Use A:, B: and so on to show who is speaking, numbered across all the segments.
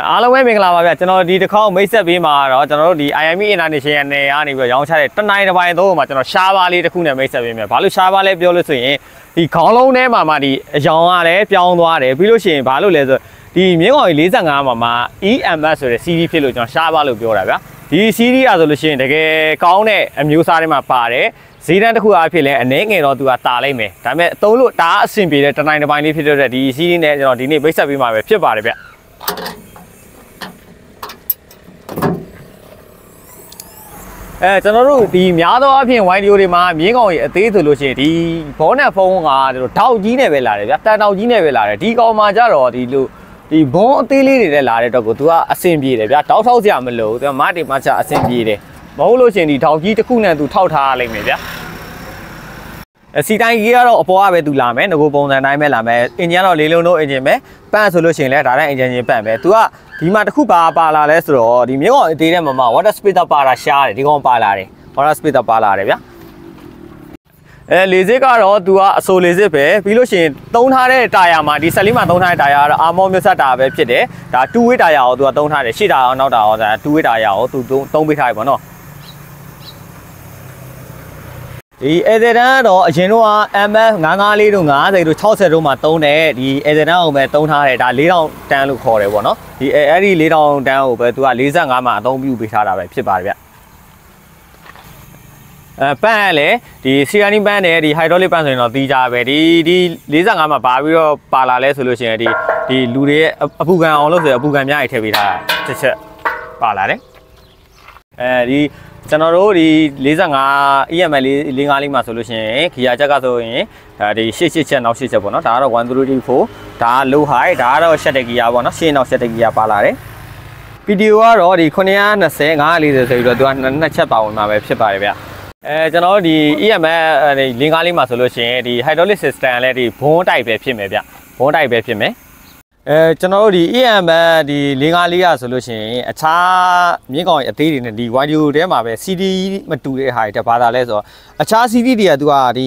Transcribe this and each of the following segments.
A: အားလုံးပဲမင်္ဂလာပါဗျကျွန်တော်ဒီတစ်ခေါက်မိတ်ဆက်ပေးမှာတော့ကျွန်တော်တို့ဒီ IME International နယ်ကနေပြီးရောင်းချတဲ့တနိုင်တစ်ပိုင်းသုံးမှာကျွန်တော်ရှားပါလေးတစ်ခုနဲ့မိတ်ဆက်ပေးမယ်ဘာလို့ရှားပါလဲပြောလို့ဆိုရင်ဒီခေါင်းလုံးထဲမှာမှဒီအယောင်ကလည်းပြောင်းသွားတယ်ပြီးလို့ရှိရင်ဘာလို့လဲဆိုဒီမြင်းကောင်ကြီး45မှာ EMS ဆိုတဲ့ CD ဖြစ်လို့ကျွန်တော်ရှားပါလို့ပြောတာဗျဒီ CD อ่ะဆိုလို့ရှိရင်တကယ်ကောင်းတဲ့အမျိုးအစားတွေမှာပါတယ်ဈေးတန်းတစ်ခုအားဖြင့်လည်းအနေငယ်တော့သူကတာလိုက်မယ်ဒါပေမဲ့သုံးလို့ဒါအဆင်ပြေတဲ့တနိုင်တစ်ပိုင်းလေးဖြစ်တဲ့ဒီ CD နဲ့ကျွန်တော်ဒီနေ့မိတ်ဆက်ပေးမှာပဲဖြစ်ပါတယ်ဗျကျွန်တော်တို့ဒီများသောအားဖြင့်ဝိုင်းဒီယိုတွေမှာမြင်းကောင်ကြီးအသေးဆိုလို့ရှိရင်ဒီဘောနက်ဖုန်းကတို့ထောက်ကြီးနဲ့ပဲလာတယ်ဗျတန်ထောက်ကြီးနဲ့ပဲလာတယ်ဒီကောင်မှာကြတော့ဒီလိုဒီဘုံအသေးလေးတွေနဲ့လာတဲ့တော့ကိုသူကအဆင်ပြေတယ်ဗျတောက်ထောက်စရာမလိုသူကမတေမချအဆင်ပြေတယ်မဟုတ်လို့ရှိရင်ဒီထောက်ကြီးတစ်ခုနဲ့သူထောက်ထားရလိမ့်မယ်ဗျစီတိုင်းကြီးကတော့အပေါ်ကပဲသူလာမယ်ငကိုပုံစံတိုင်းပဲလာမယ်အင်ဂျင်ကတော့လေးလုံးတို့အင်ဂျင်ပဲပန့်ဆိုလို့ရှိရင်လည်းဒါတိုင်းအင်ဂျင်ချင်းပန့်ပဲသူကဒီမှာတစ်ခုပါလာလဲဆိုတော့ဒီမျိုးကောင်အသေးတဲ့မှာ water speeder ပါတာရှားတယ်ဒီကောင်ပါလာတယ် water speeder ပါလာတယ်ဗျလေစစ်ကတော့သူကအဆိုလေစစ်ပဲပြီးလို့ရှိရင်သုံးထားတဲ့တာယာမှာဒီဆက်လေးမှာသုံးထားတဲ့တာယာကတော့အာမောမျိုးဆက်တာပဲဖြစ်တယ်ဒါ 2 way တာယာကိုသူကသုံးထားတယ်ရှေ့တာရောနောက်တာရောဒါ 2 way တာယာကိုသူသုံးပေးထားပြီပေါ့နော်ဒီEzedanတော့အရင်တော့ MS 954တို့90တို့60တို့မှာသုံးတယ်ဒီEzedanကိုပဲသုံးထားတယ်ဒါ4000တန်းလို့ခေါ်တယ်ပေါ့နော်ဒီအဲ့ဒီ4000တန်းကိုပဲသူက45မှာအသုံးပြုပေးထားတာပဲဖြစ်ပါတယ်ဗျပန်းရလေဒီစီယာနီပန်းတယ်ဒီ hydraulic ပန်းဆိုရင်တော့တီးကြပဲဒီ45မှာပါပြီးတော့ပါလာလဲဆိုလို့ရှိရင်ဒီလူတွေရဲ့အပူခံအောင်လို့ဆိုရင်အပူခံများကြီးထည့်ပေးထားတာတစ်ချက်ပါလာတယ်ဒီကျွန်တော်တို့ဒီ45 EML 45လေးမှာဆိုလို့ရှိရင်ဂီယာချက်ကဆိုရင်ဒီ88ချက်နောက်8ချက်ပေါ့နော်ဒါကတော့1334ဒါက low high ဒါကတော့ရှက်တဲ့ဂီယာပေါ့နော်ရှင်းနောက်ရှက်တဲ့ဂီယာပါလာတယ်ဗီဒီယိုကတော့ဒီ920 540ဆိုပြီးတော့သူကနှစ်ချက်ပါဝင်မှာပဲဖြစ်ပါတယ်ဗျကျွန်တော်ဒီ EML 45လေးမှာဆိုလို့ရှိရင်ဒီ hydraulic system လည်းဒီဘုံတိုက်ပဲဖြစ်မယ်ဗျဘုံတိုက်ပဲဖြစ်မယ်ကျွန်တော်တို့ဒီ EML ဒီ45ရဆိုလို့ရှိရင်အခြားမြင်းကောင်အသေးတွေနဲ့ဒီ video ထဲမှာပဲ CD မတူတဲ့ဟာတွေတဘာသာလဲဆိုတော့အခြား CD တွေကသူကဒီ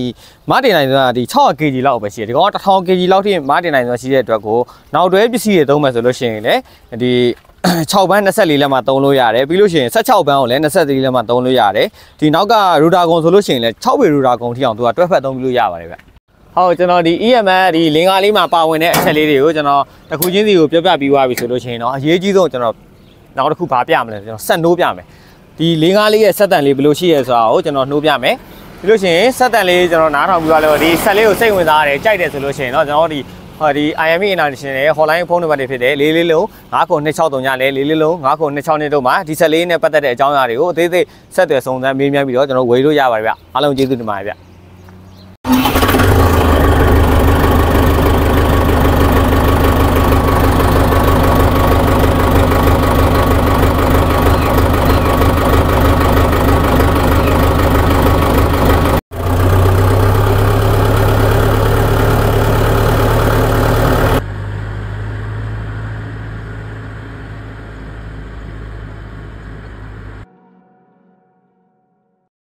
A: မတင်နိုင်ဆိုတာဒီ600 kg လောက်ပဲရှိတယ်ဒီကောင်1000 kg လောက်ထိမတင်နိုင်ဆိုတာရှိတဲ့အတွက်ကိုနောက်တွဲပစ္စည်းတွေသုံးမယ်ဆိုလို့ရှိရင်လည်းဒီ6ဘန်း24လက်မှာသုံးလို့ရတယ်ပြီးလို့ရှိရင်16ဘန်းကိုလည်း24လက်မှာသုံးလို့ရတယ်ဒီနောက်ကရူတာကုံဆိုလို့ရှိရင်လည်း6ပေရူတာကုံထိအောင်သူကတွဲဖက်သုံးလို့ရပါတယ်ဗျဟုတ်ကျွန်တော်ဒီ EML ဒီ45လေးမှာပါဝင်တဲ့အချက်လေးတွေကိုကျွန်တော်တစ်ခုချင်းစီကိုပြောပြပြီးသွားပြီဆိုလို့ရှိရင်တော့အရေးကြီးဆုံးကျွန်တော်နောက်တစ်ခုဘာပြမလဲကျွန်တော်ဆက်နှိုးပြမယ်ဒီ45လေးရဲ့ဆက်တန်လေးဘယ်လိုရှိရဲဆိုတာကိုကျွန်တော်နှိုးပြမယ်ပြီးလို့ရှိရင်ဆက်တန်လေးကျွန်တော်နားထောင်ပြီးသွားလို့ဒီဆက်လေးကိုစိတ်ဝင်စားရတယ်ကြိုက်တယ်ဆိုလို့ရှိရင်တော့ကျွန်တော်ဒီ IME International ရဲ့ hotline ဖုန်းနံပါတ်တွေဖြစ်တယ်440 5963ညလဲ440 5962တို့မှာဒီဆက်လေးနဲ့ပတ်သက်တဲ့အကြောင်းအရာတွေကိုအသေးစိတ်ဆက်သွယ်စုံစမ်းမေးမြန်းပြီးတော့ကျွန်တော်ဝေလို့ရပါတယ်ဗျအားလုံးကျေးဇူးတင်ပါတယ်ဗျ